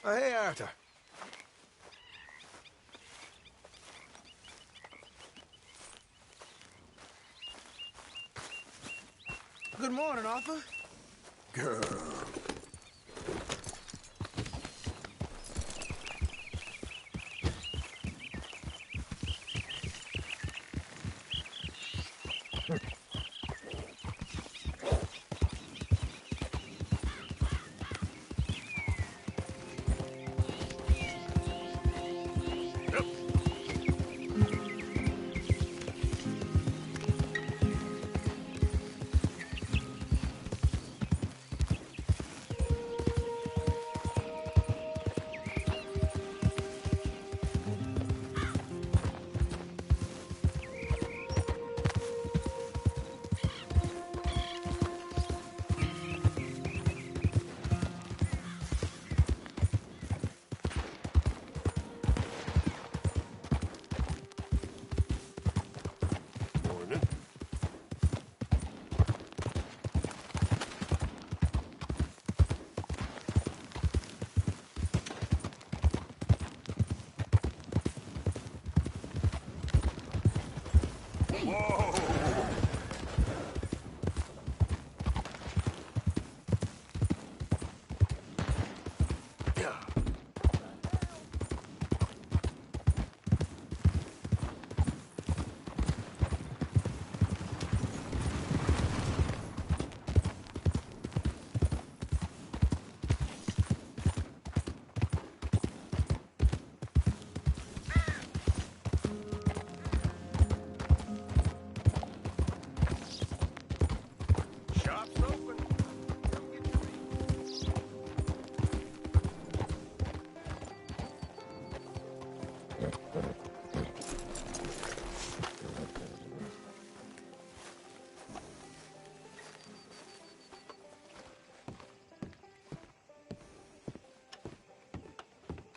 Hey, Arthur. Good morning, Arthur. Girl. Morning. Whoa! Yeah. Shop's open. Come get your meat.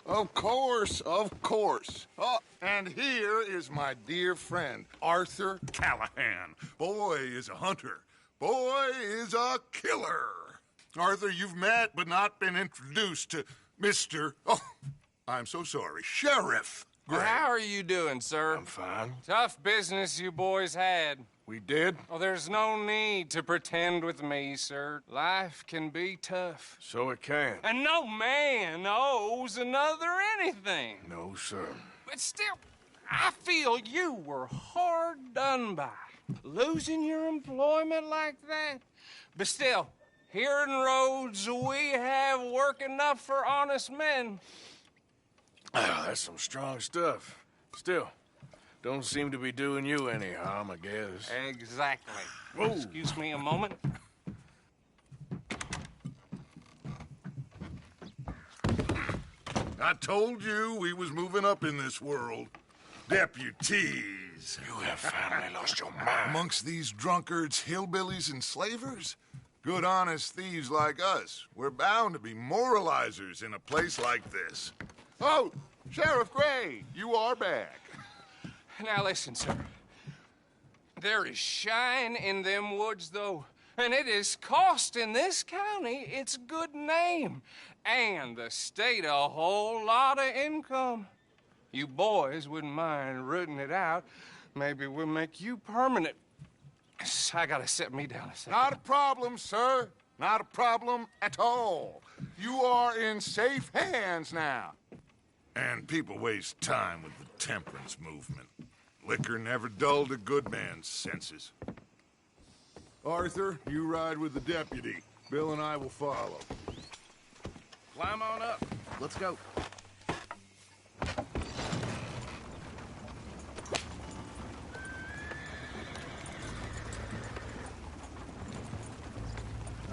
Of course, of course. Oh, and here is my dear friend, Arthur Callahan. Boy is a hunter. Boy is a killer. Arthur, you've met but not been introduced to Mr. Oh, I'm so sorry, Sheriff Gray. How are you doing, sir? I'm fine. Tough business you boys had. We did? Oh, there's no need to pretend with me, sir. Life can be tough. So it can. And no man owes another anything. No, sir. But still, I feel you were hard done by. Losing your employment like that. But still, here in Rhodes, we have work enough for honest men. Oh, that's some strong stuff. Still, don't seem to be doing you any harm, I guess. Exactly. Whoa. Excuse me a moment. I told you we was moving up in this world. Deputies. You have finally lost your mind. Amongst these drunkards, hillbillies, and slavers? Good, honest thieves like us. We're bound to be moralizers in a place like this. Oh, Sheriff Gray, you are back. Now listen, sir. There is shine in them woods, though, and it is costing this county its good name and the state a whole lot of income. You boys wouldn't mind rooting it out. Maybe we'll make you permanent. I gotta set me down a second. Not a problem, sir. Not a problem at all. You are in safe hands now. And people waste time with the temperance movement. Liquor never dulled a good man's senses. Arthur, you ride with the deputy. Bill and I will follow. Climb on up. Let's go.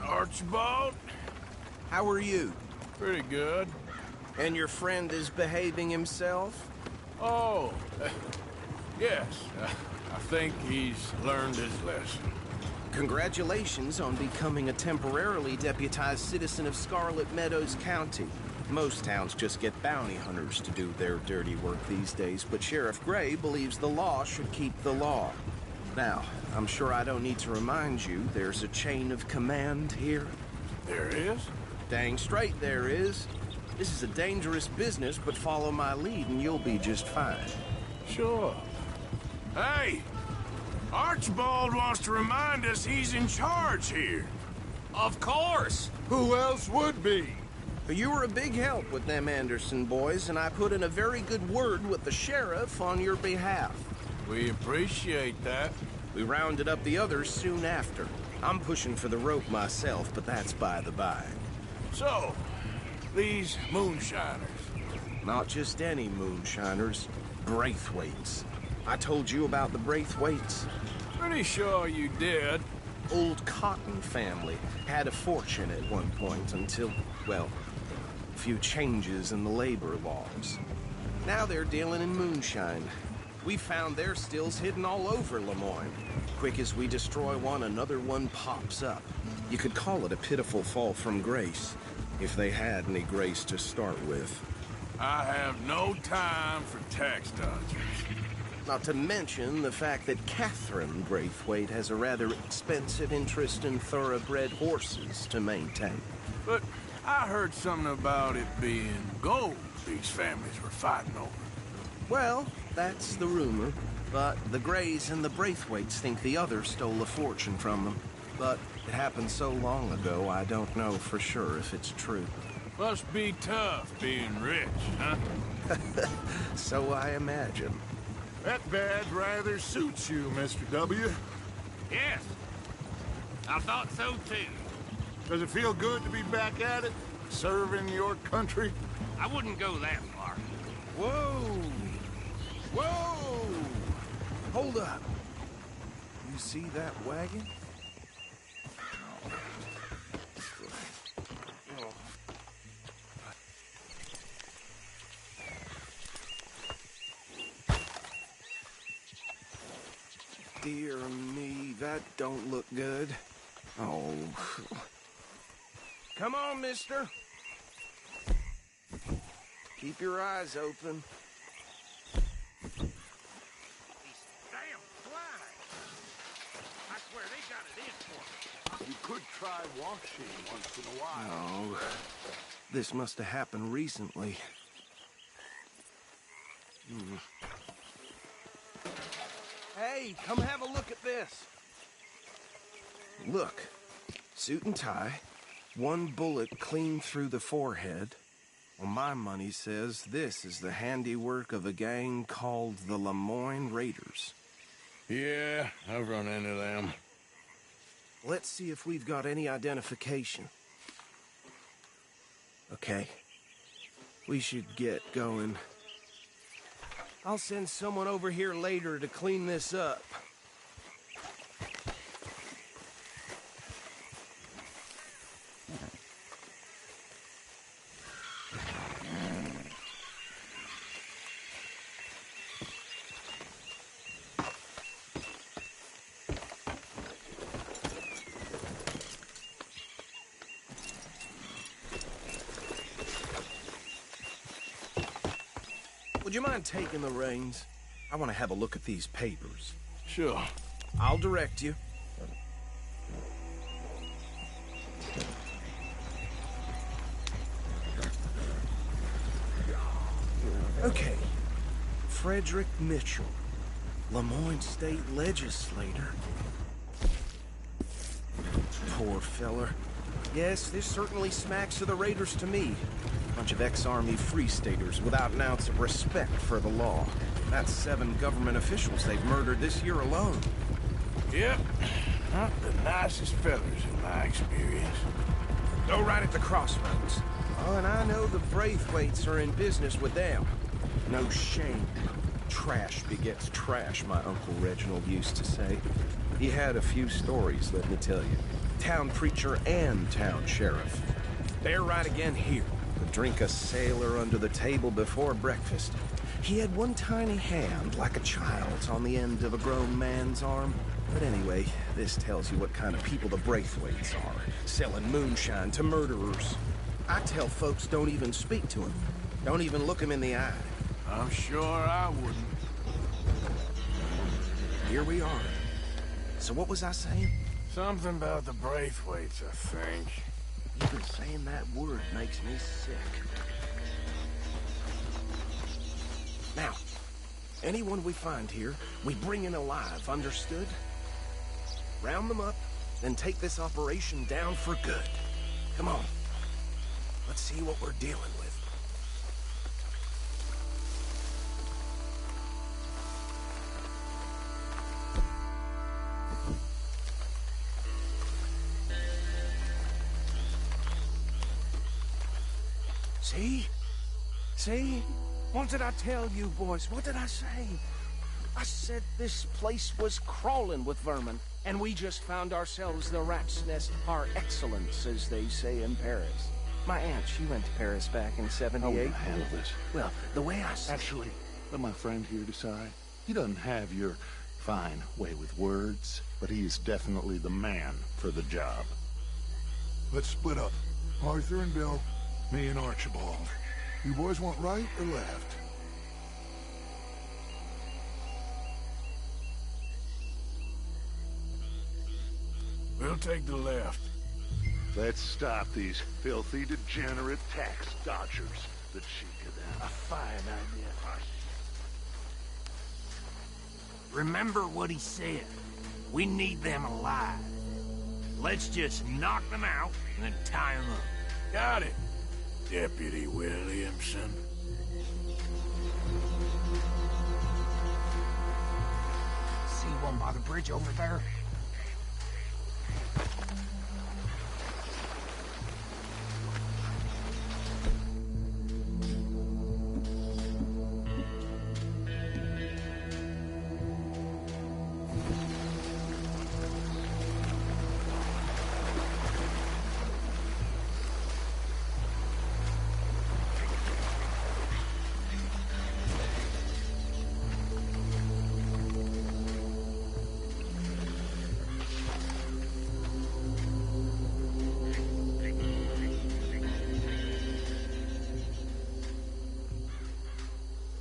Archibald? How are you? Pretty good. And your friend is behaving himself? Oh, yes. I think he's learned his lesson. Congratulations on becoming a temporarily deputized citizen of Scarlet Meadows County. Most towns just get bounty hunters to do their dirty work these days, but Sheriff Gray believes the law should keep the law. Now, I'm sure I don't need to remind you there's a chain of command here. There is? Dang straight there is. This is a dangerous business, but follow my lead and you'll be just fine. Sure. Hey, Archibald wants to remind us he's in charge here. Of course! Who else would be? You were a big help with them Anderson boys, and I put in a very good word with the sheriff on your behalf. We appreciate that. We rounded up the others soon after. I'm pushing for the rope myself, but that's by the by. So, these moonshiners. Not just any moonshiners, Braithwaites. I told you about the Braithwaites? Pretty sure you did. Old Cotton family had a fortune at one point until, well, a few changes in the labor laws. Now they're dealing in moonshine. We found their stills hidden all over Lemoyne. Quick as we destroy one, another one pops up. You could call it a pitiful fall from grace, if they had any grace to start with. I have no time for tax dodgers. Not to mention the fact that Catherine Braithwaite has a rather expensive interest in thoroughbred horses to maintain. But I heard something about it being gold these families were fighting over. Well, that's the rumor. But the Greys and the Braithwaites think the others stole a fortune from them. But it happened so long ago, I don't know for sure if it's true. Must be tough being rich, huh? So I imagine. That badge rather suits you, Mr. W. Yes. I thought so, too. Does it feel good to be back at it? Serving your country? I wouldn't go that far. Whoa! Whoa! Hold up. You see that wagon? Dear me, that don't look good. Oh. Come on, mister. Keep your eyes open. These damn flies. I swear they got it in for me. You could try washing once in a while. Oh, this must have happened recently. Hey, come have a look at this. Look, suit and tie, one bullet clean through the forehead. Well, my money says this is the handiwork of a gang called the Lemoyne Raiders. Yeah, I've run into them. Let's see if we've got any identification. Okay. We should get going. I'll send someone over here later to clean this up. Would you mind taking the reins? I want to have a look at these papers. Sure. I'll direct you. Okay. Frederick Mitchell, Lemoyne State Legislator. Poor feller. Yes, this certainly smacks of the Raiders to me. Bunch of ex-Army Free Staters without an ounce of respect for the law. That's 7 government officials they've murdered this year alone. Yep. Not the nicest fellas in my experience. Go right at the crossroads. Oh, and I know the Braithwaites are in business with them. No shame. Trash begets trash, my Uncle Reginald used to say. He had a few stories, let me tell you. Town preacher and town sheriff. They're right again here. Would drink a sailor under the table before breakfast. He had one tiny hand, like a child's, on the end of a grown man's arm. But anyway, this tells you what kind of people the Braithwaites are. Selling moonshine to murderers. I tell folks don't even speak to him. Don't even look him in the eye. I'm sure I wouldn't. Here we are. So what was I saying? Something about the Braithwaites, I think. Even saying that word makes me sick. Anyone we find here, we bring in alive, understood? Round them up, then take this operation down for good. Come on. Let's see what we're dealing with. See? See? What did I tell you, boys? What did I say? I said this place was crawling with vermin, and we just found ourselves the rat's nest par excellence, as they say in Paris. My aunt, she went to Paris back in How are we '78. gonna handle this? Well, the way I see Actually, let my friend here decide. He doesn't have your fine way with words, but he is definitely the man for the job. Let's split up. Arthur and Bill, me and Archibald. You boys want right or left? We'll take the left. Let's stop these filthy, degenerate tax dodgers. The cheek of them. A fine idea. Remember what he said. We need them alive. Let's just knock them out and then tie them up. Got it, Deputy Williamson. See one by the bridge over there?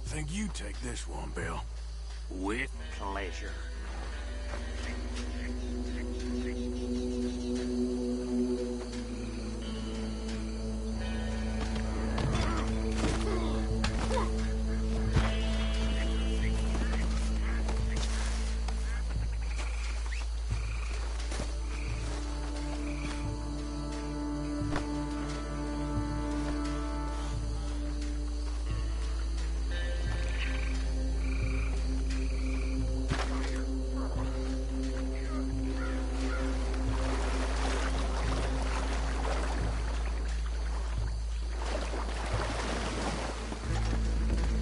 Think you take this one, Bill. With pleasure.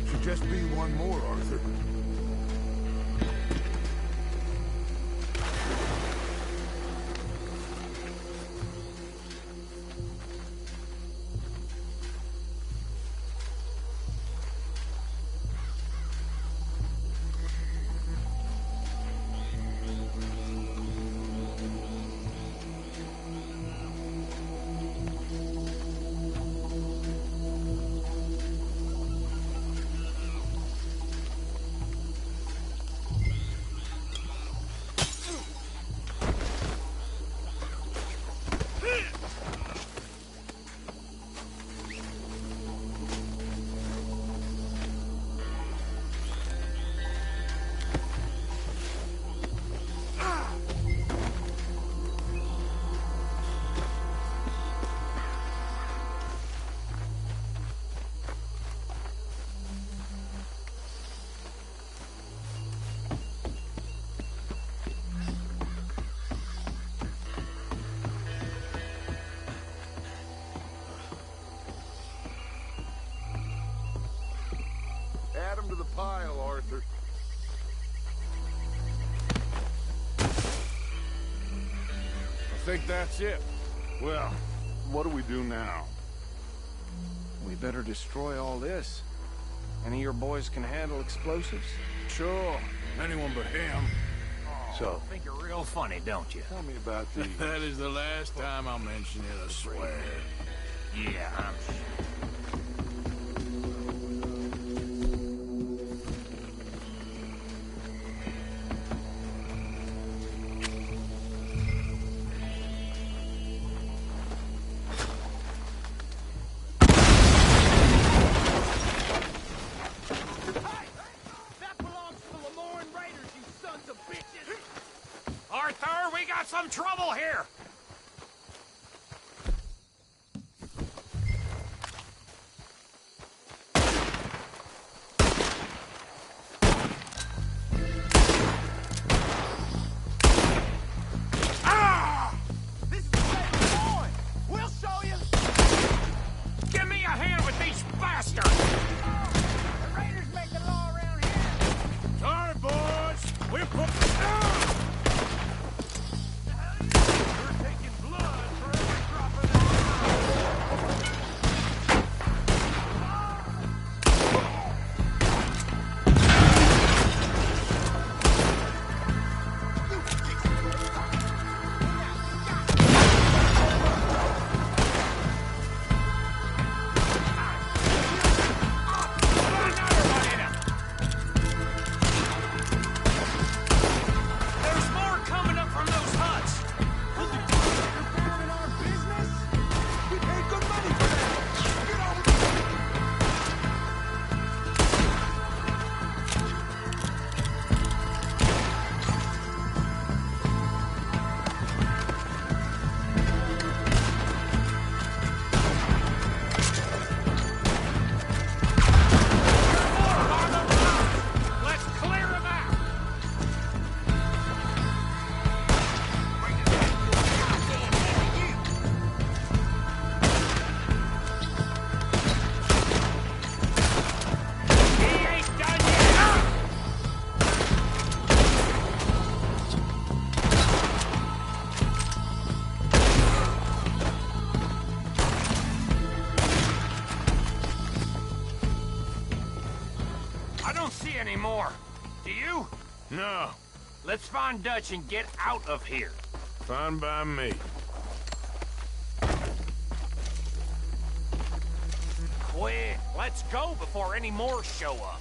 Should just be one more, Arthur. Add them to the pile, Arthur. I think that's it. Well, what do we do now? we better destroy all this. Any of your boys can handle explosives? Sure. Anyone but him. So, Think you're real funny, don't you? tell me about the... That is the last time I'll mention it, I swear. Yeah, I'm sure. That belongs got some trouble here! This is the way we're going. We'll show you. Give me a hand with these bastards! The raiders make the law around here. Sorry, boys. We're Taking blood for every drop of that. There's more coming up from those huts! In our business? We paid good money for that. Get over Let's clear them out! He ain't done yet! I don't see any more. Do you? No. Let's find Dutch and get out of here. Fine by me. Quick, let's go before any more show up.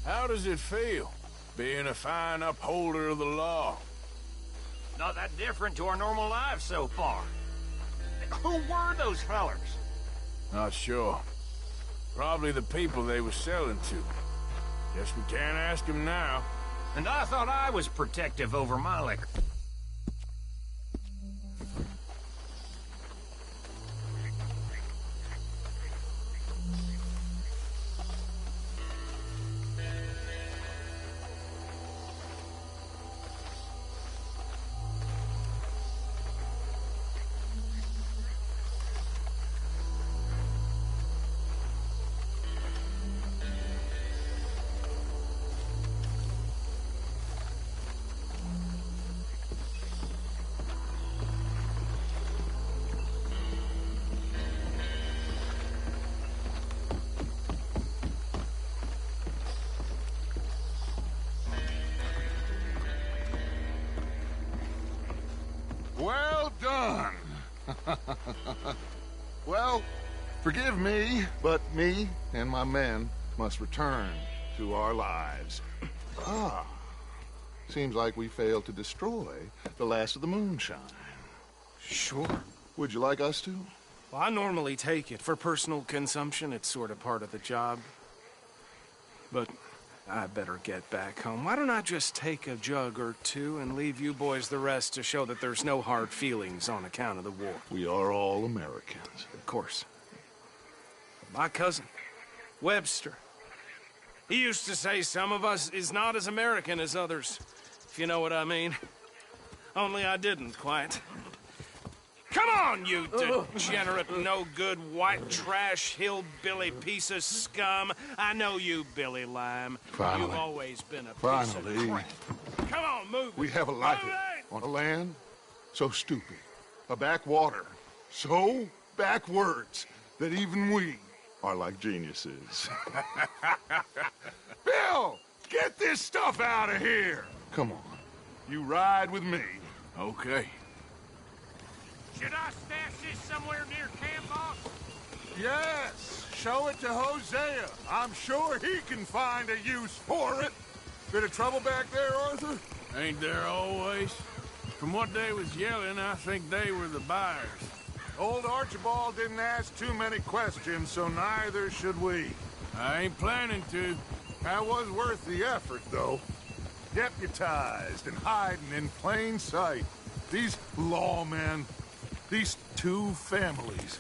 How does it feel, being a fine upholder of the law? Not that different to our normal lives so far. Who were those fellers? Not sure. Probably the people they were selling to. Guess we can't ask them now. And I thought I was protective over my liquor. Well done. Well, forgive me, but me and my men must return to our lives. Seems like we failed to destroy the last of the moonshine. Sure. Would you like us to? Well, I normally take it. For personal consumption, it's sort of part of the job. But I better get back home. Why don't I just take a jug or two and leave you boys the rest to show that there's no hard feelings on account of the war? We are all Americans. Of course. My cousin, Webster, he used to say some of us is not as American as others, if you know what I mean. Only I didn't quite. Come on, you degenerate, no-good, white trash, hillbilly piece of scum. I know you, Billy Lime. Finally. You've always been a piece Finally. of crap. Come on, move. We have a life Move it! on a land so stupid, a backwater so backwards that even we are like geniuses. Bill, get this stuff out of here. Come on, you ride with me. Okay. Should I stash this somewhere near camp, boss? Yes, show it to Hosea. I'm sure he can find a use for it. Bit of trouble back there, Arthur? Ain't there always? From what they was yelling, I think they were the buyers. Old Archibald didn't ask too many questions, so neither should we. I ain't planning to. That was worth the effort, though. Deputized and hiding in plain sight. These lawmen, these two families.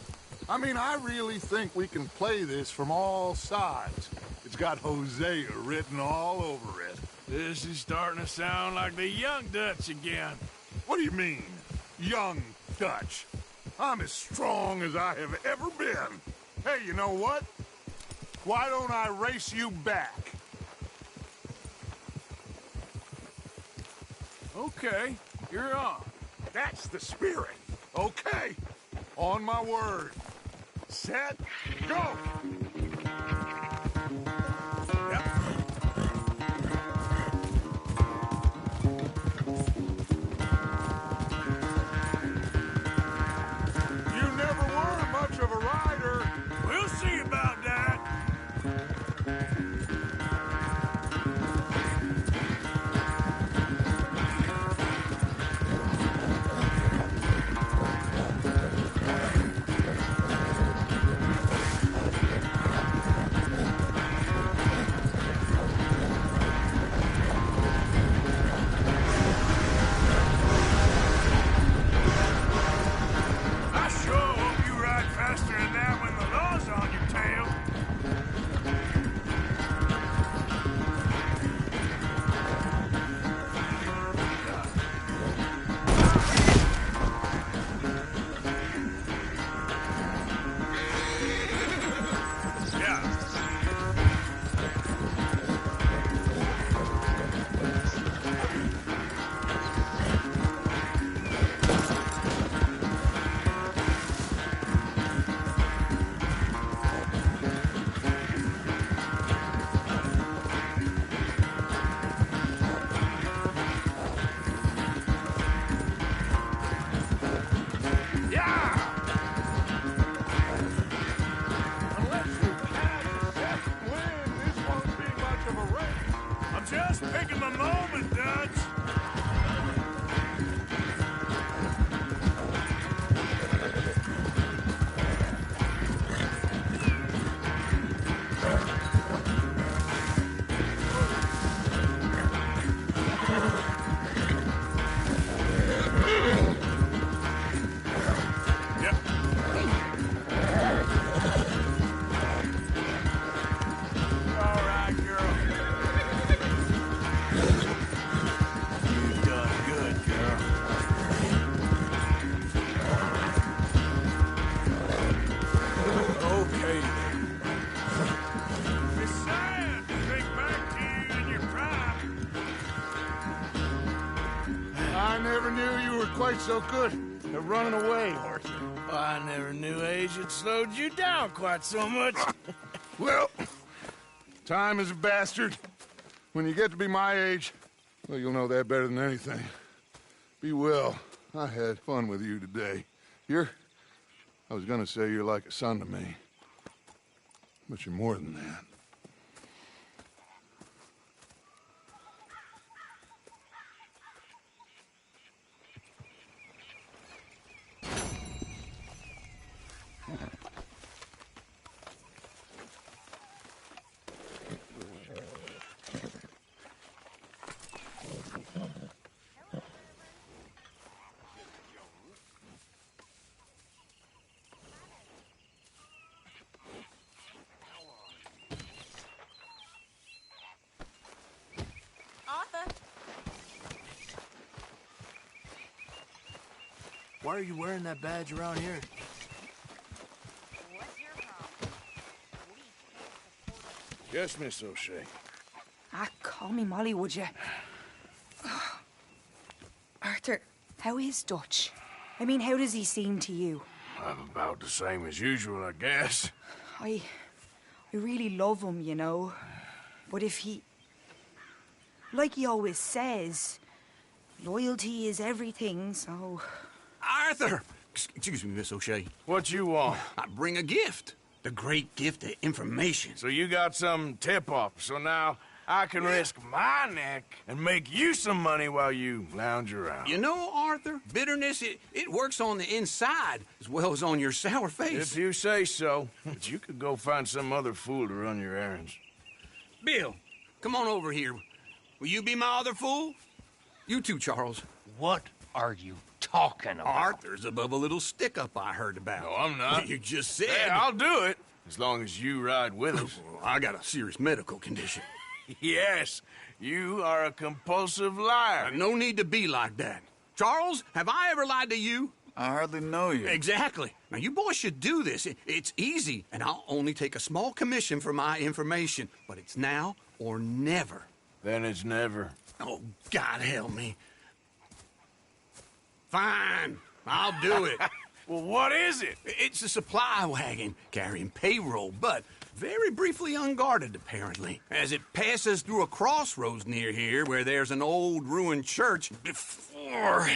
I mean, I really think we can play this from all sides. It's got Hosea written all over it. This is starting to sound like the Young Dutch again. What do you mean, young Dutch? I'm as strong as I have ever been. Hey, you know what? Why don't I race you back? Okay, you're on. That's the spirit. Okay. On my word. Set, go! Yep. You never were much of a rider. We'll see about that. I sure hope you ride faster than that when the law's on your tail. Yeah. Unless you have a second win, this won't be much of a race. I'm just picking my moment, Dutch. Yep. All right, girl. You've done good, girl. Okay. It's sad to think back to you in your prime. I never knew you were quite so good at running away, Arthur. I never knew age had slowed you down quite so much. Well, time is a bastard. When you get to be my age, well, you'll know that better than anything. Be well. I had fun with you today. I was gonna say you're like a son to me. But you're more than that. Arthur, Why are you wearing that badge around here? what's your problem? Yes, Miss O'Shea. Ah, call me Molly, would you? Arthur, how is Dutch? I mean, how does he seem to you? I'm about the same as usual, I guess. I really love him, you know. But if he... Like he always says, loyalty is everything, so... Arthur! Excuse me, Miss O'Shea. What you want? I bring a gift. The great gift of information. So you got some tip-off, so now I can risk my neck and make you some money while you lounge around. You know, Arthur, bitterness, it works on the inside as well as on your sour face. If you say so. But you could go find some other fool to run your errands. Bill, come on over here. Will you be my other fool? You too, Charles. What are you talking about? Arthur's above a little stick-up I heard about. No, I'm not. You just said... Hey, I'll do it, as long as you ride with us. I got a serious medical condition. Yes, you are a compulsive liar. No need to be like that. Charles, have I ever lied to you? I hardly know you. Exactly. Now, you boys should do this. It's easy, and I'll only take a small commission for my information. But it's now or never. Then it's never. Oh, God help me. Fine, I'll do it. Well, what is it? It's a supply wagon carrying payroll, but very briefly unguarded, apparently. As it passes through a crossroads near here where there's an old ruined church before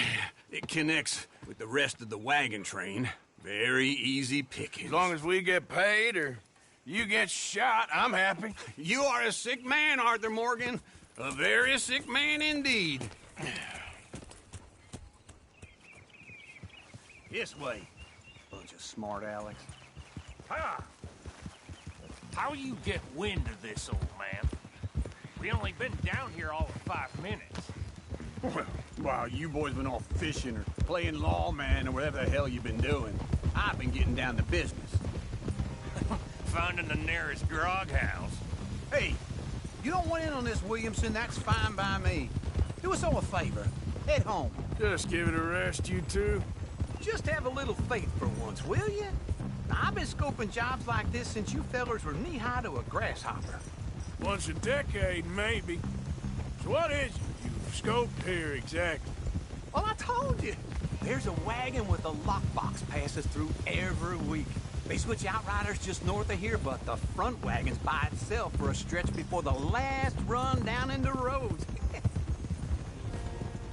it connects with the rest of the wagon train. Very easy pickings. As long as we get paid or you get shot, I'm happy. You are a sick man, Arthur Morgan. A very sick man indeed. This way. Bunch of smart Alex. Ha! How you get wind of this, old man? We only been down here all of 5 minutes. Well, while you boys been off fishing or playing lawman or whatever the hell you've been doing, I've been getting down to business. Finding the nearest grog house. Hey, you don't want in on this, Williamson, that's fine by me. Do us all a favor. Head home. Just give it a rest, you two. Just have a little faith for once, will you? Now, I've been scoping jobs like this since you fellers were knee-high to a grasshopper. Once a decade, maybe. So what is it you've scoped here exactly? Well, I told you. There's a wagon with a lockbox passes through every week. They switch outriders just north of here, but the front wagon's by itself for a stretch before the last run down into Rhodes.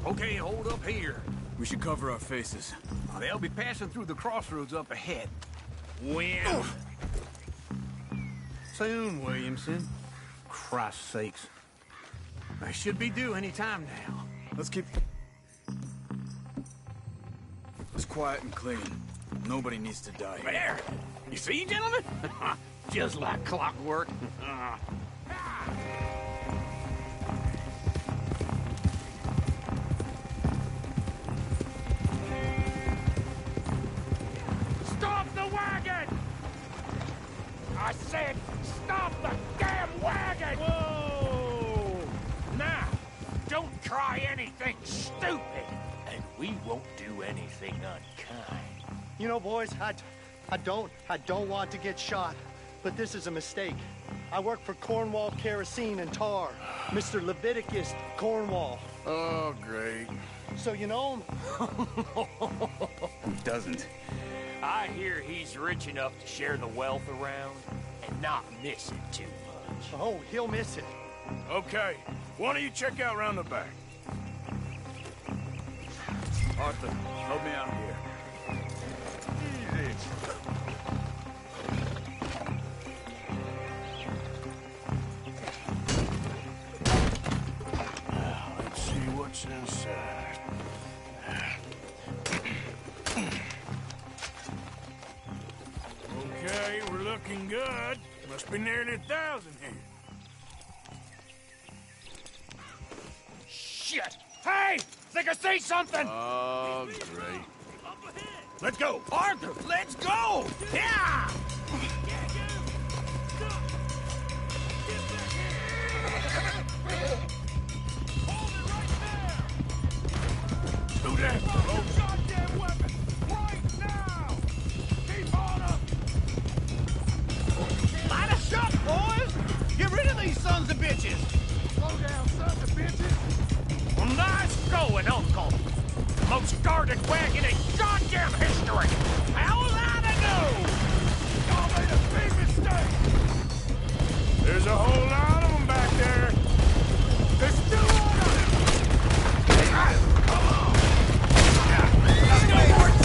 Okay, hold up here. We should cover our faces. They'll be passing through the crossroads up ahead. When? Soon, Williamson. Christ's sakes. I should be due any time now. Let's keep... It's quiet and clean. Nobody needs to die. There! You see, gentlemen? Just like clockwork. Stop the wagon! I said, stop the damn wagon! Whoa! Now, don't try anything stupid, and we won't do anything unkind. You know, boys, I don't want to get shot, but this is a mistake. I work for Cornwall Kerosene and Tar, Mr. Leviticus Cornwall. Oh, great. So you know him? Who doesn't? I hear he's rich enough to share the wealth around and not miss it too much. Oh, he'll miss it. Okay, why don't you check out round the back? Arthur, help me out here. Easy. Let's see what's inside. Okay, we're looking good. Must be nearly 1,000 here. Shit! Hey! Think I see something! Oh, great. Let's go! Arthur, let's go! Yeah! Do that! Goddamn weapon! Right now! Keep on up! Light us up, boys! Get rid of these sons of bitches! Slow down, sons of bitches! Well, nice going, Uncle! Most guarded wagon in goddamn history! How was I to know? Y'all made a big mistake! There's a whole lot of them back there. There's still one of them! Come on! Let's go, George!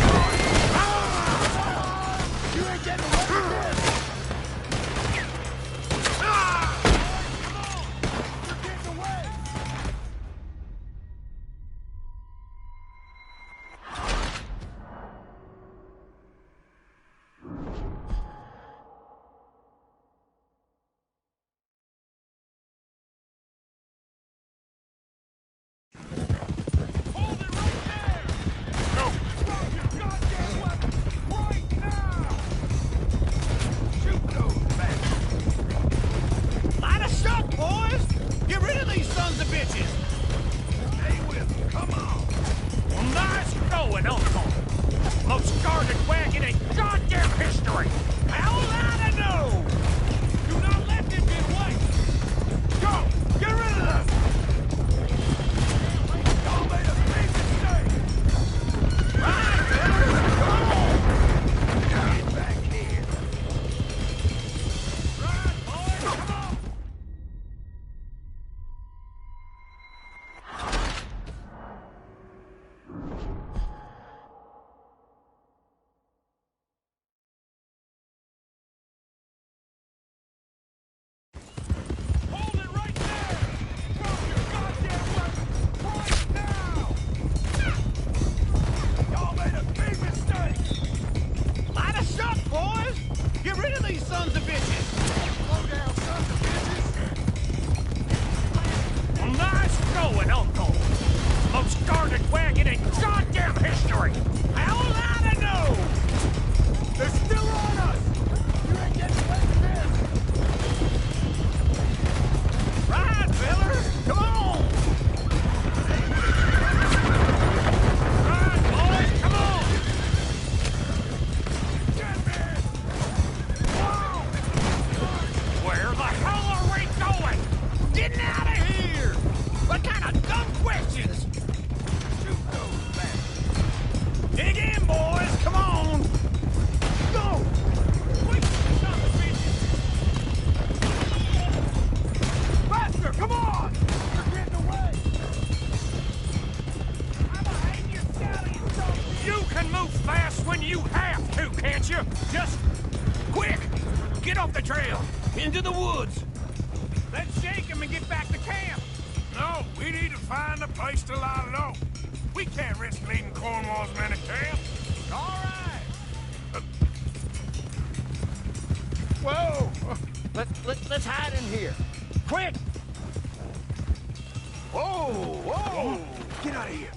You ain't getting away from this! Come on! of these sons of bitches! Stay with them, come on! Well, nice going, Uncle! Most guarded wagon in goddamn history! How'll I know? Do not let them get away! Go! Get rid of them! Y'all made a big mistake! Right, Bill! Come on! Get back here! Right, boys, come on! Hold it right there! Drop your goddamn weapon right now! Y'all made a big mistake! Light a shot, boys! Get rid of these sons of bitches! Slow down, sons of bitches! Well, nice going, Uncle! Most guarded wagon in goddamn history! How'll I know? They're still on us! You ain't getting away from this! Ride, fellers! Come on! Ride, boys! Come on! Get me! Whoa! Where the hell are we going? Getting out of here! What kind of dumb questions? Shoot those bastards! Dig in, boys! Come on! Go! Wait, son of bitches! Faster! Come on! You're getting away! I'ma hang your stallion, son! You can move fast when you have to, can't you? Just quick! Get off the trail! Into the woods! Let's shake him and get back to camp! No, we need to find a place to lie low. We can't risk leading Cornwall's men to camp. All right! Whoa! Let's hide in here. Quick! Whoa! Whoa! Get out of here.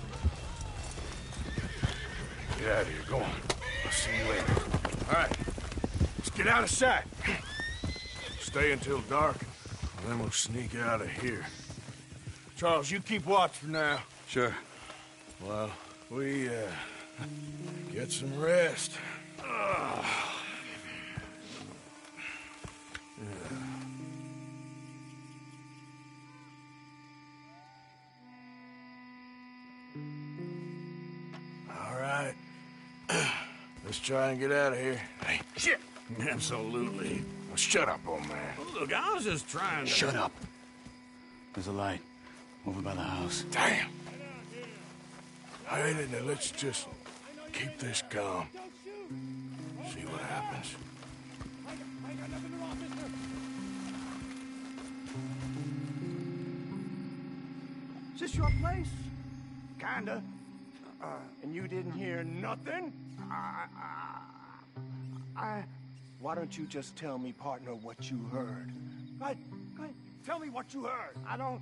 Get out of here. Go on. I'll see you later. All right. Let's get out of sight. Stay until dark, and then we'll sneak out of here. Charles, you keep watch for now. Sure. Well, we, get some rest. All right. Let's try and get out of here. Hey, shit! Absolutely. Well, shut up, old man. Look, I was just trying to... Shut up. There's a light over by the house. Damn. All right, now let's just keep this calm. See what happens. Is this your place? Kinda. And you didn't hear nothing? Why don't you just tell me, partner, what you heard? Right? Tell me what you heard. I don't...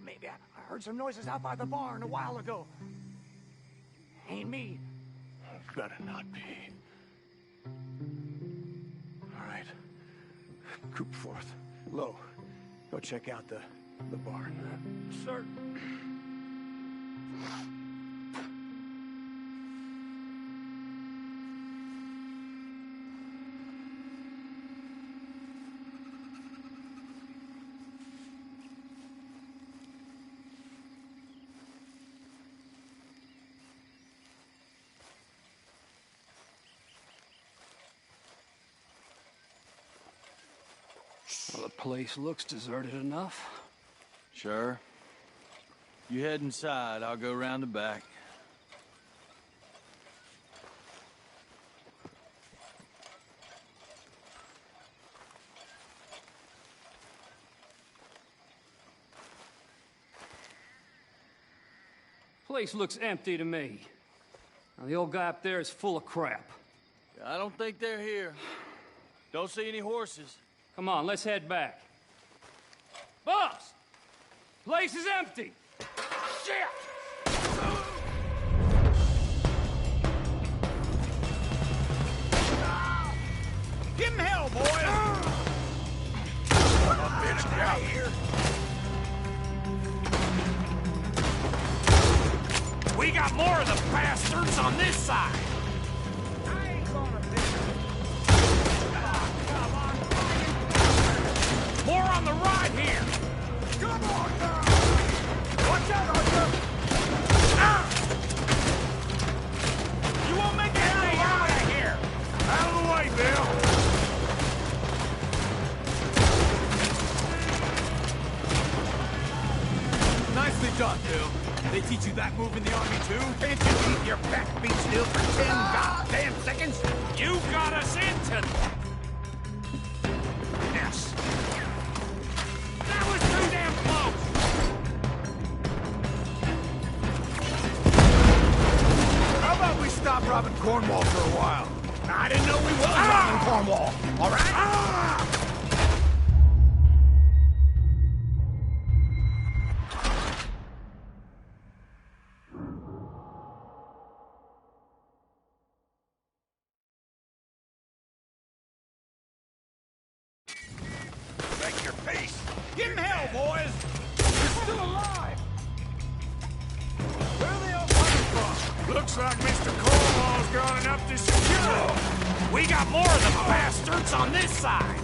Maybe I heard some noises out by the barn a while ago. Ain't me. Better not be. All right. Group forth. Low. Go check out the barn. Sir. Well, the place looks deserted enough. Sure. You head inside, I'll go round the back. Place looks empty to me. Now, the old guy up there is full of crap. I don't think they're here. Don't see any horses. Come on, let's head back. Boss! Place is empty! Shit! Give him hell, boys! Bitch, get out here. got more of the bastards on this side. I ain't gonna miss it. More on the right here. Come on, now. Watch out, Arthur. You won't make it out of here. Out of the way, Bill. Nicely done, Bill. They teach you that move in the Army, too? Can't you keep your backbeat still for 10 goddamn seconds? You got us into this. That was too damn close. How about we stop robbing Cornwall for a while? I didn't know we was robbing Cornwall, all right? Make your peace. Give him hell, boys! You're still alive. Where are they all coming from? Looks like Mr. Cornwall's got enough to secure. We got more of the bastards on this side.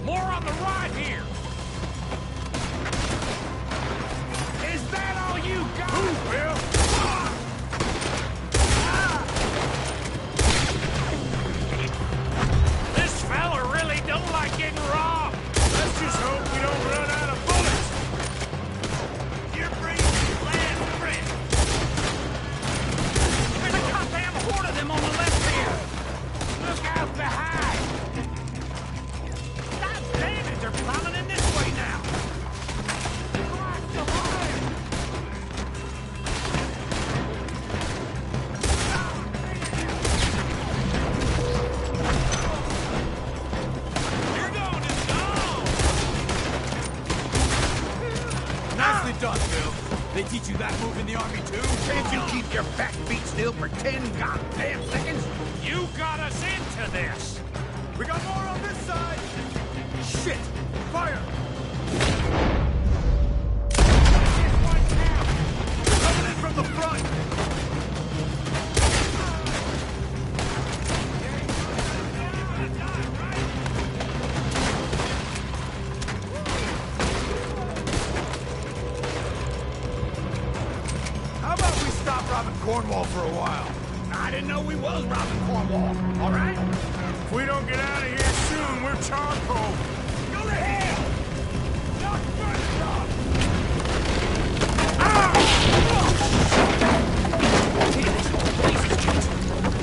More on the right here. Is that all you got? Move, Bill. This fella really don't like getting robbed. Let's just hope we don't run out of bullets. You're breathing land friend. There's a goddamn horde of them on the left here. Look out behind. God damn it, they're coming in this way now. Christ alive. You're going to zone. Nicely done, Bill. They teach you that move in the Army, too? Can't you keep your backbeat still for 10 goddamn seconds? You got us into this. We got more on this side! Shit! Fire! They're coming in from the front! How about we stop robbing Cornwall for a while? I didn't know we was robbing Cornwall, all right? If we don't get out of here soon, we're charcoal. Go to hell! Not first off!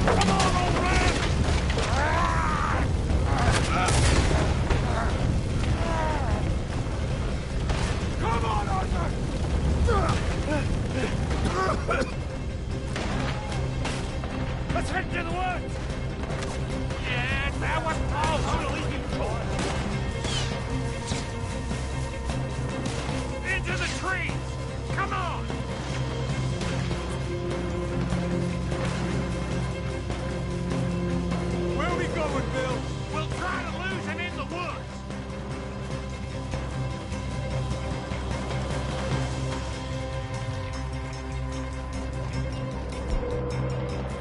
Come on, old man! Come on, Arthur! Let's head to the woods! Yeah, that was close. I'm gonna leave you for it. Into the trees! Come on! Where are we going, Bill? We'll try to lose him in the woods.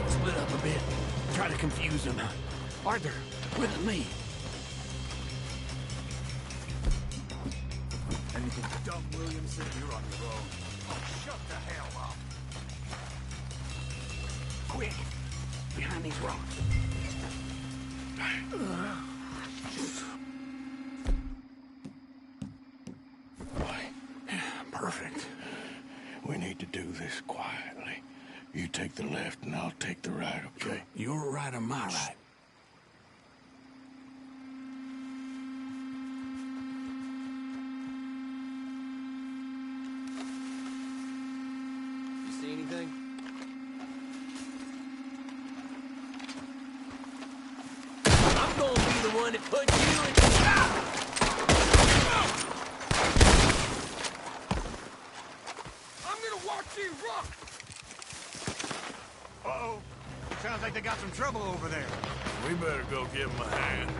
Split up a bit. Try to confuse them. Arthur, with me. Anything dumb, Williamson? You're on your own. Oh, shut the hell up. Quick! Behind these rocks. Perfect. We need to do this quietly. You take the left and I'll take the right, okay? Your right or my right? You see anything? I'm gonna be the one that puts you in. I'm gonna watch you rock. Uh-oh. Sounds like they got some trouble over there. We better go give him a hand.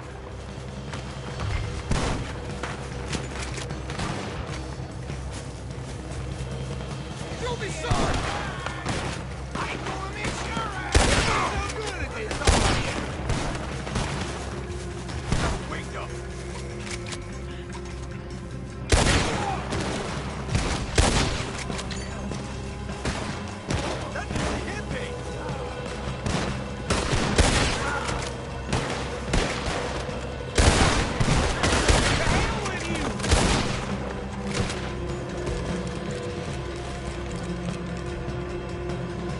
me, son! I ain't gonna miss your ass! I'm so good at this, are you? Wake up! That nearly hit me!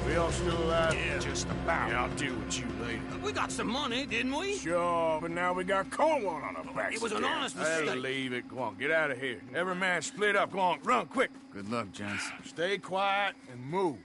We all still alive? Yeah, just about. Yeah, I'll deal with you later. We got some money, didn't we? Sure, but now we got Cornwall on our backs. It was an again. honest Hey, mistake. leave it. Go on, get out of here. Every man split up. Go on, run quick. Good luck, gents. Stay quiet and move.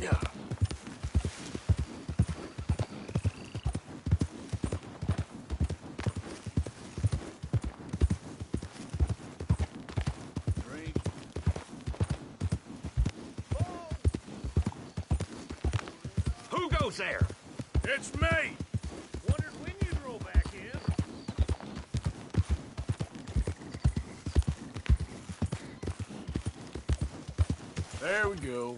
Yeah. Who goes there? It's me! Wondered when you'd roll back in. There we go.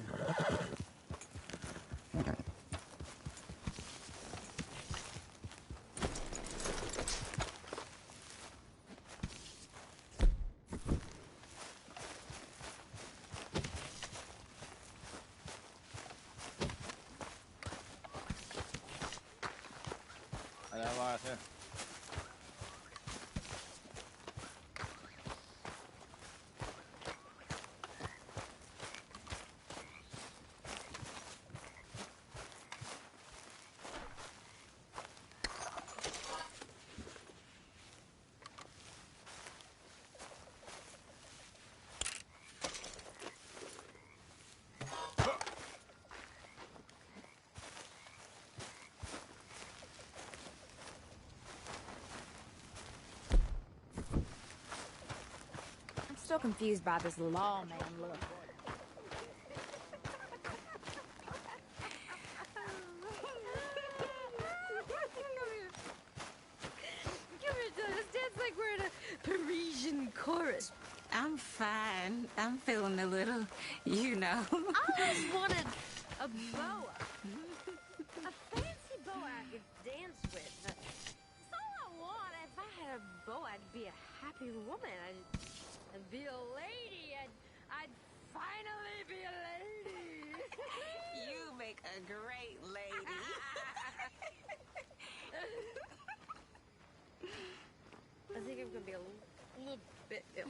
I'm still confused by this lawman look. Come here, Douglas. Dance like we're in a Parisian chorus. I'm fine. I'm feeling a little, you know. I always wanted a boa. A fancy boa I could dance with. That's all I want. If I had a boa, I'd be a happy woman. I'd be a lady. I'd finally be a lady. You make a great lady. I think I'm gonna be a little bit ill.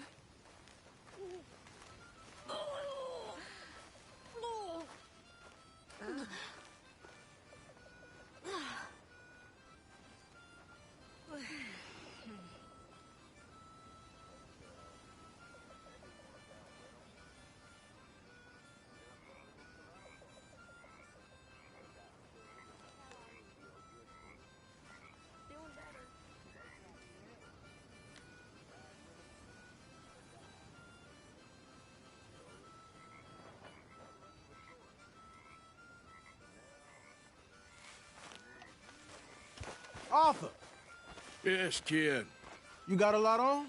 Arthur! Yes, kid. You got a lot on?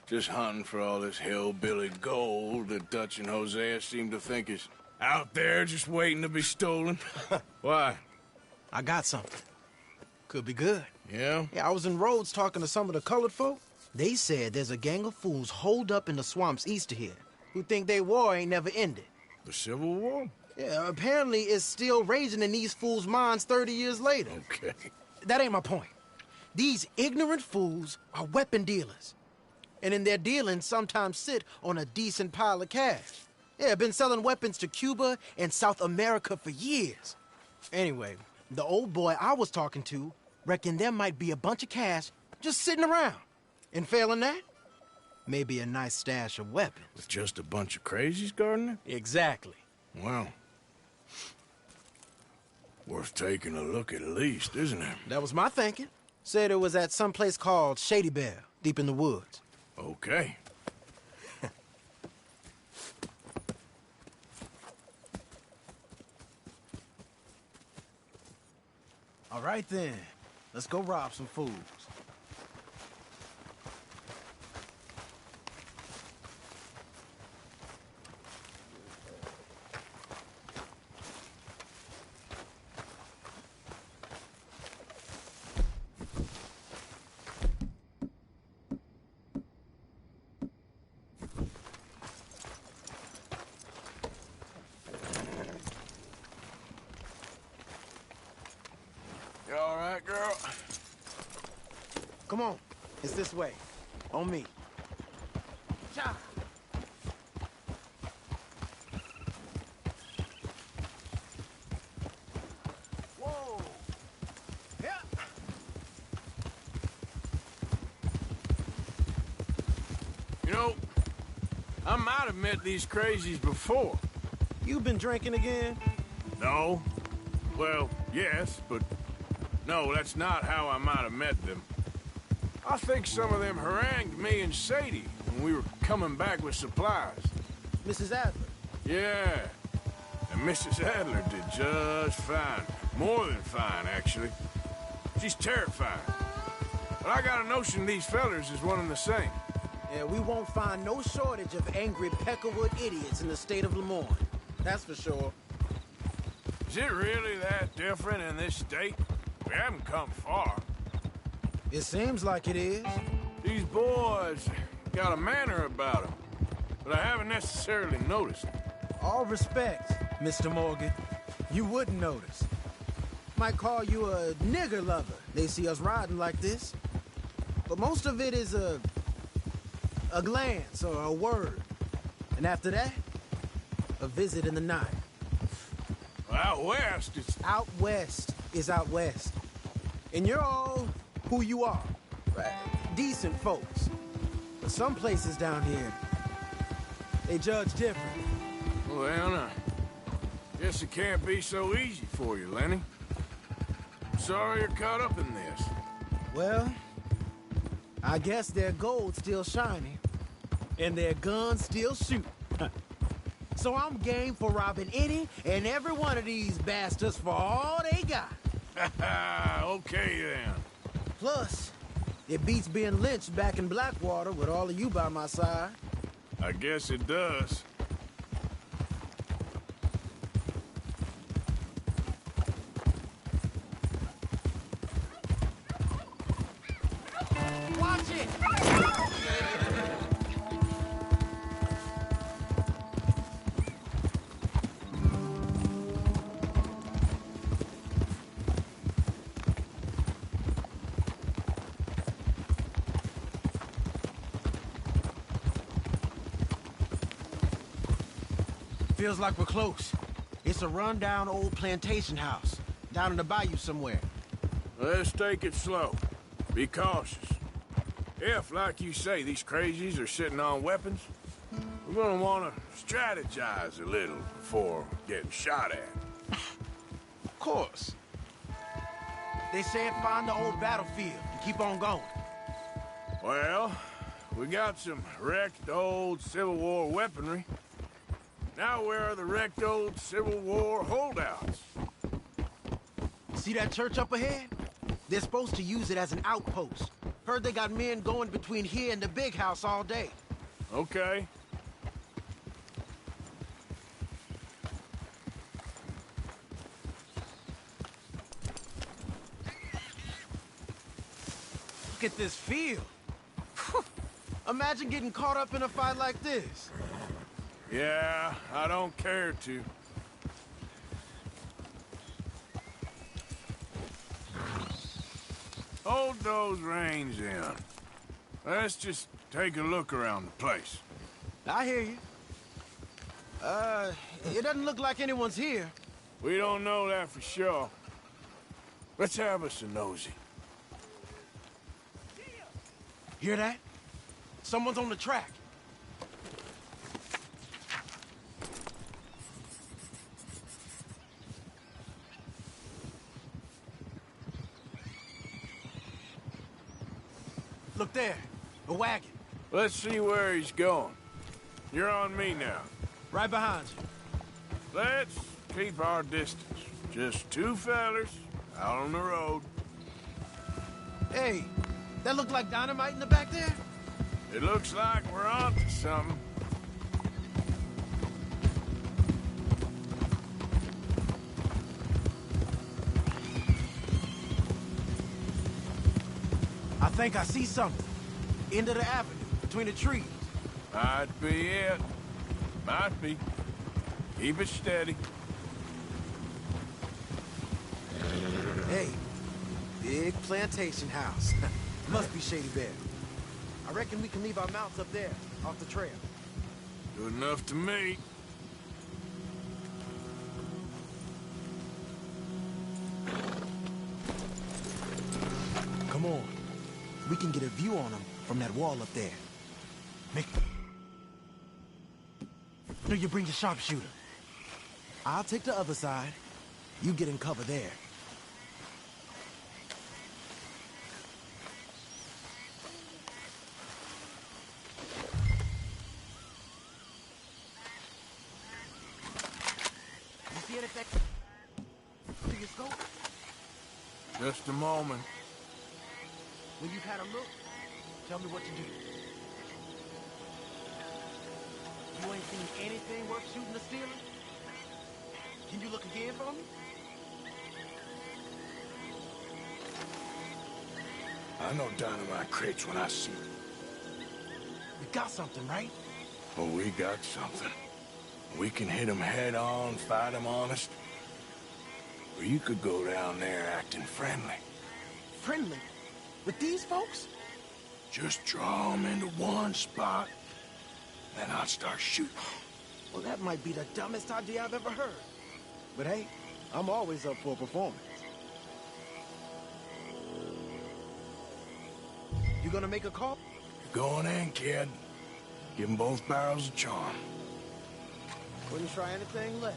Just hunting for all this hillbilly gold that Dutch and Hosea seem to think is out there just waiting to be stolen. Why? I got something. Could be good. Yeah? Yeah, I was in Rhodes talking to some of the colored folk. They said there's a gang of fools holed up in the swamps east of here who think their war ain't never ended. The Civil War? Yeah, apparently it's still raging in these fools' minds 30 years later. Okay. That ain't my point. These ignorant fools are weapon dealers. And in their dealings sometimes sit on a decent pile of cash. Yeah, been selling weapons to Cuba and South America for years. Anyway, the old boy I was talking to reckoned there might be a bunch of cash just sitting around. And failing that, maybe a nice stash of weapons. With just a bunch of crazies guarding it? Exactly. Well, worth taking a look at least, isn't it? That was my thinking. Said it was at some place called Shady Belle, deep in the woods. Okay. All right then, let's go rob some fools. You all right, girl? Come on, it's this way. On me. Cha! Whoa! Yeah! You know, I might have met these crazies before. You been drinking again? No. Well, yes, but no, that's not how I might have met them. I think some of them harangued me and Sadie when we were coming back with supplies. Mrs. Adler? Yeah. And Mrs. Adler did just fine. More than fine, actually. She's terrifying. But I got a notion these fellers is one and the same. Yeah, we won't find no shortage of angry Peckerwood idiots in the state of Lemoyne. That's for sure. Is it really that different in this state? We haven't come far. It seems like it is. These boys got a manner about them, but I haven't necessarily noticed. All respect, Mr. Morgan. You wouldn't notice. Might call you a nigger lover. They see us riding like this. But most of it is a glance or a word. And after that, a visit in the night. Out west, it's... Out west is out west. And you're all who you are. Right? Decent folks. But some places down here, they judge different. Well, I guess it can't be so easy for you, Lenny. Sorry you're caught up in this. Well, I guess their gold's still shining, and their guns still shoot. So I'm game for robbing any and every one of these bastards for all they got. Okay, then. Plus, it beats being lynched back in Blackwater with all of you by my side. I guess it does. Watch it! Feels like we're close. It's a rundown old plantation house, down in the bayou somewhere. Let's take it slow. Be cautious. If, like you say, these crazies are sitting on weapons, we're gonna want to strategize a little before getting shot at. Of course. They said find the old battlefield and keep on going. Well, we got some wrecked old Civil War weaponry. Now where are the wrecked old Civil War holdouts? See that church up ahead? They're supposed to use it as an outpost. Heard they got men going between here and the big house all day. Okay. Look at this field. Imagine getting caught up in a fight like this. Yeah, I don't care to. Hold those reins in. Let's just take a look around the place. I hear you. It doesn't look like anyone's here. We don't know that for sure. Let's have us a nosy. Hear that? Someone's on the track. Look there, a wagon. Let's see where he's going. You're on me now. Right behind you. Let's keep our distance. Just two fellers out on the road. Hey, that look like dynamite in the back there? It looks like we're onto something. I think I see something. End of the avenue, between the trees. Might be it. Might be. Keep it steady. Hey, big plantation house. Must be Shady Bear. I reckon we can leave our mounts up there, off the trail. Good enough to me. Come on. We can get a view on them from that wall up there. No, you bring your sharpshooter. I'll take the other side. You get in cover there. You see anything? Do you scope? Just a moment. When you've had a look, tell me what you do. You ain't seen anything worth shooting or stealing? Can you look again for me? I know dynamite crates when I see them. We got something, right? Oh, we got something. We can hit them head on, fight them honest. Or you could go down there acting friendly. Friendly? With these folks? Just draw them into one spot, then I'll start shooting. Well, that might be the dumbest idea I've ever heard. But hey, I'm always up for a performance. You gonna make a call? Going in, kid. Give them both barrels a charm. Wouldn't try anything less.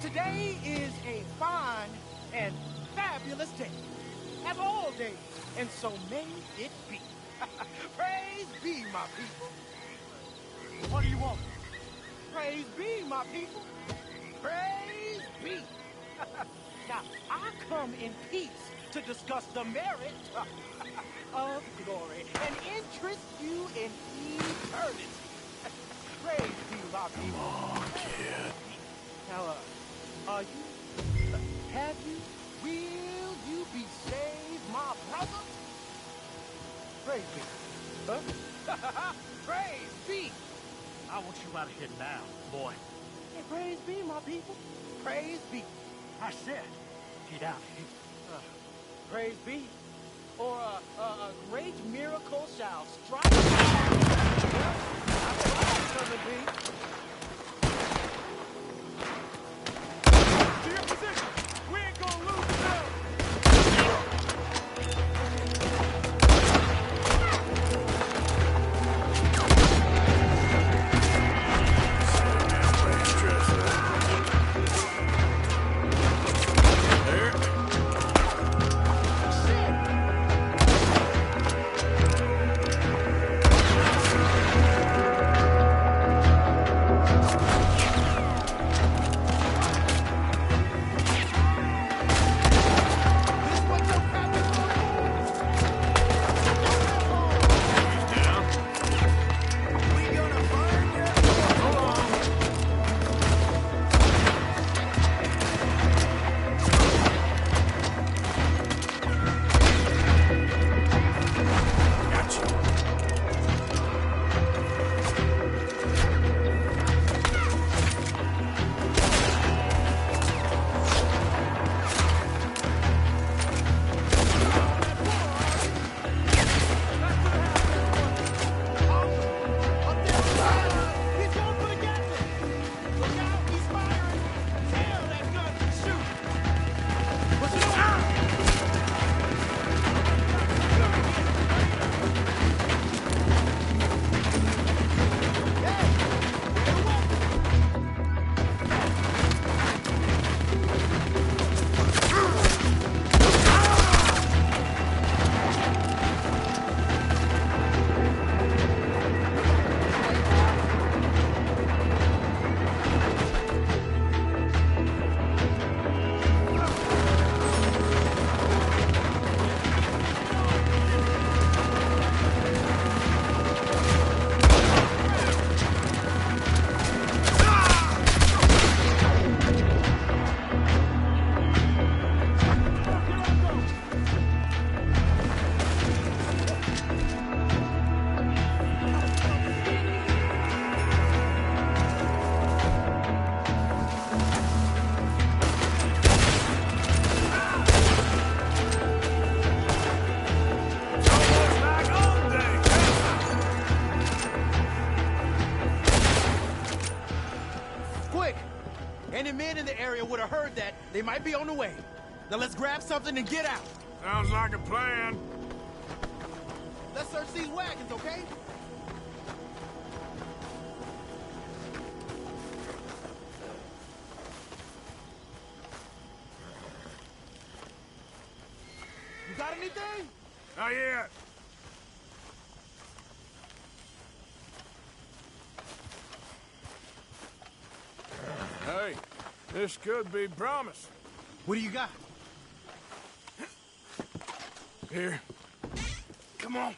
Today is a fine and fabulous day, as all days, and so may it be. Praise be, my people. What do you want? Praise be, my people. Praise be. Now, I come in peace to discuss the merit of glory and interest you in eternity. Praise be, my people. Come on, kid. Now, are you, have you, will you be saved, my brother? Praise be. Huh? Praise be. I want you out of here now, boy. Hey, praise be, my people. Praise be. I said, get out of here. Praise be. Or a great miracle shall strike. Well, that's what it's gonna be. To your position. We ain't gonna lose now. Any men in the area would have heard that. They might be on the way. Now let's grab something and get out. Sounds like a plan. Let's search these wagons, okay? You got anything? Not yet. Hey, this could be promising. What do you got? Here. Come on.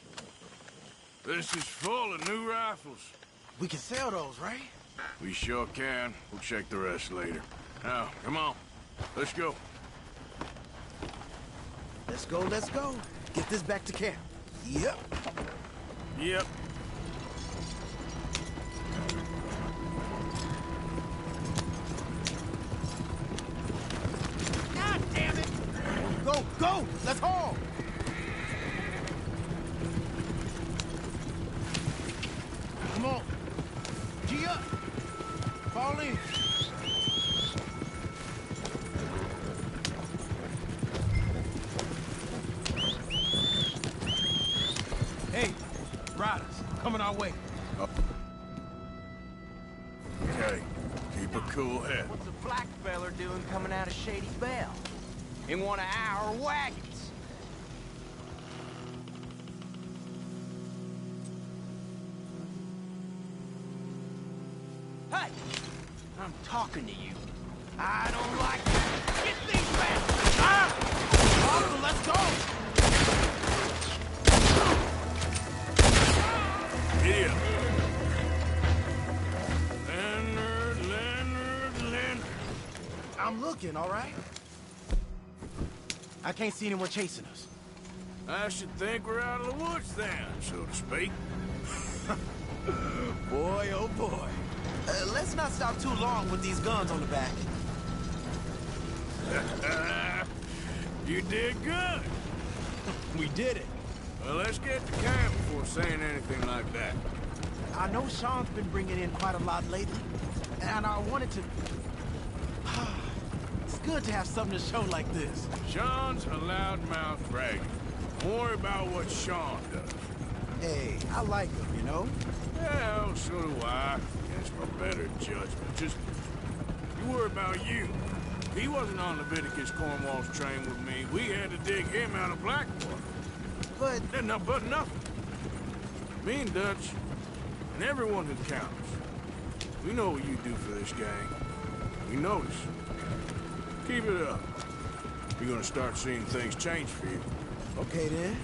This is full of new rifles. We can sell those, right? We sure can. We'll check the rest later. Now, come on. Let's go. Let's go, let's go. Get this back to camp. Yep. Yep. God damn it! Go, go! Let's haul! Come on. G up. Fall in. Hey, riders, coming our way. Okay, keep a cool head. What's a black feller doing coming out of Shady Belle? In one of our wagons. Hey! I'm talking to you. I don't like that. Get these bastards! Ah! Arthur, let's go! Giddy up. Leonard. I'm looking, all right? I can't see anyone chasing us. I should think we're out of the woods then, so to speak. Boy, oh boy. Let's not stop too long with these guns on the back. You did good. We did it. Well, let's get to camp before saying anything like that. I know Sean's been bringing in quite a lot lately, and I wanted to... It's good to have something to show like this. Sean's a loudmouth bragger. Don't worry about what Sean does. Hey, I like him, you know? Well, so do I. Against my better judgment. Just, you worry about you. He wasn't on Leviticus Cornwall's train with me. We had to dig him out of Blackwater. But nothing. Me and Dutch, and everyone who counts. We know what you do for this gang. We notice. Keep it up. You're gonna start seeing things change for you. Okay, then.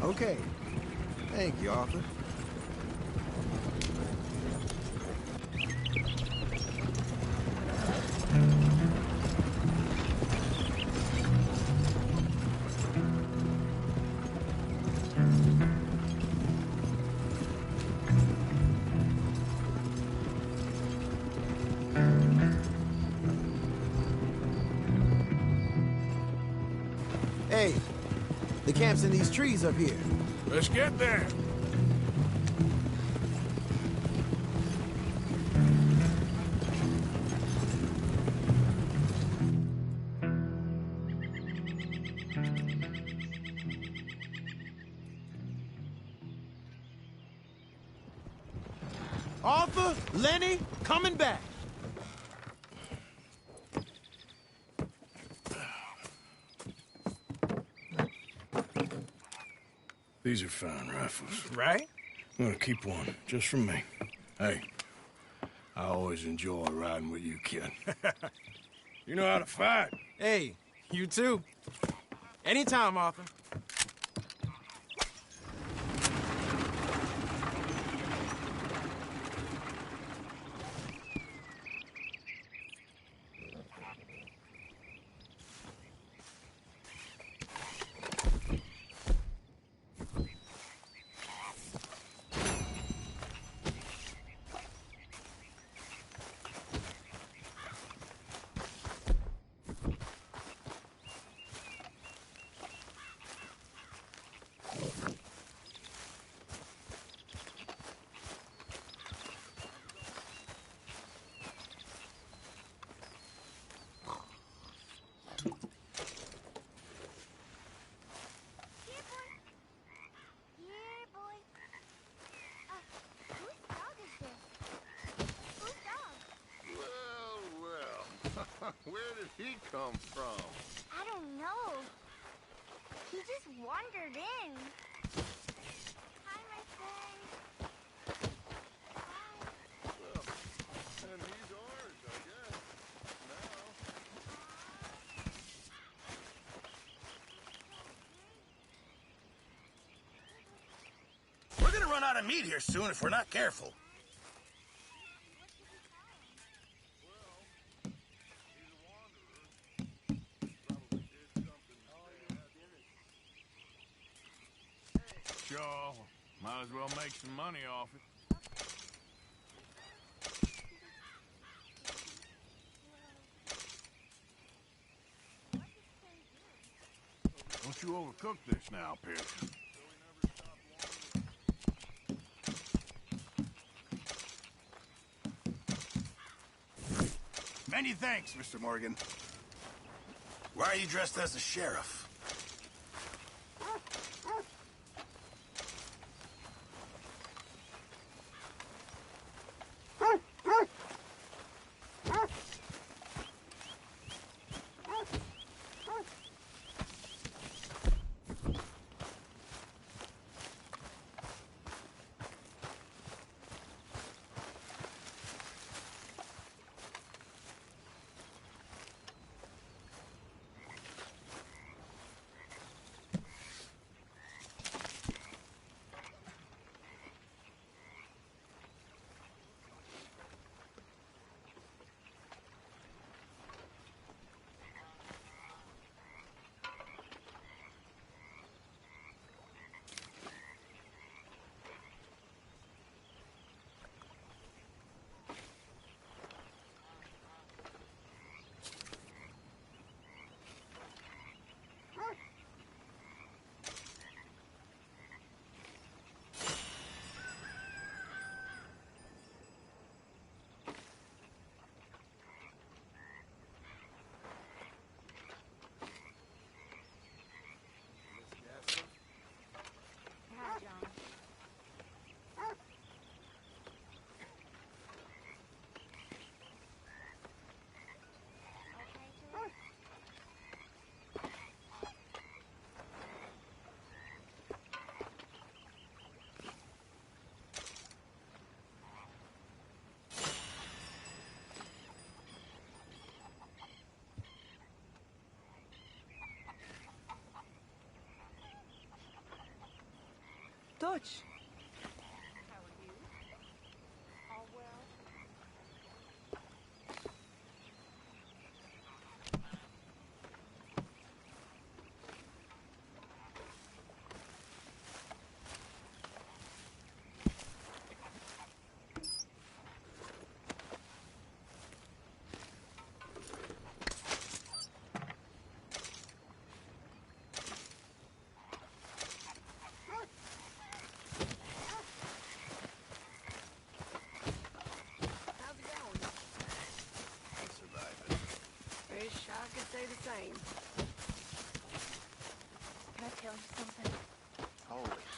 Okay. Thank you, Arthur. Hey, the camp's in these trees up here. Let's get there. Arthur, Lenny, coming back. These are fine rifles. Right? I'm gonna keep one, just for me. Hey, I always enjoy riding with you, kid. You know how to fight. Hey, you too. Anytime, Arthur. Where did he come from? I don't know. He just wandered in. Hi, my friend. Well, and he's ours, I guess. Now. We're gonna run out of meat here soon if we're not careful. Sure. Might as well make some money off it. Don't you overcook this now, Pearson. Many thanks, Mr. Morgan. Why are you dressed as a sheriff? Dutch. How are you? All well? How's it going? I'm surviving. Wish I could say the same. Can I tell you something? Always.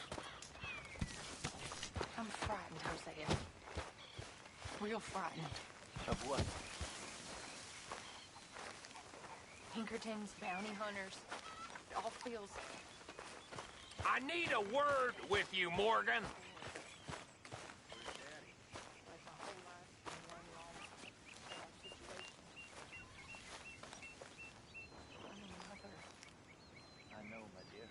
I'm frightened, Hosea. Real frightened. Of what? Pinkertons, bounty hunters. It all feels... I need a word with you, Morgan. like my whole life's been run wrong in our situation. I mean, Mother... I know, my dear.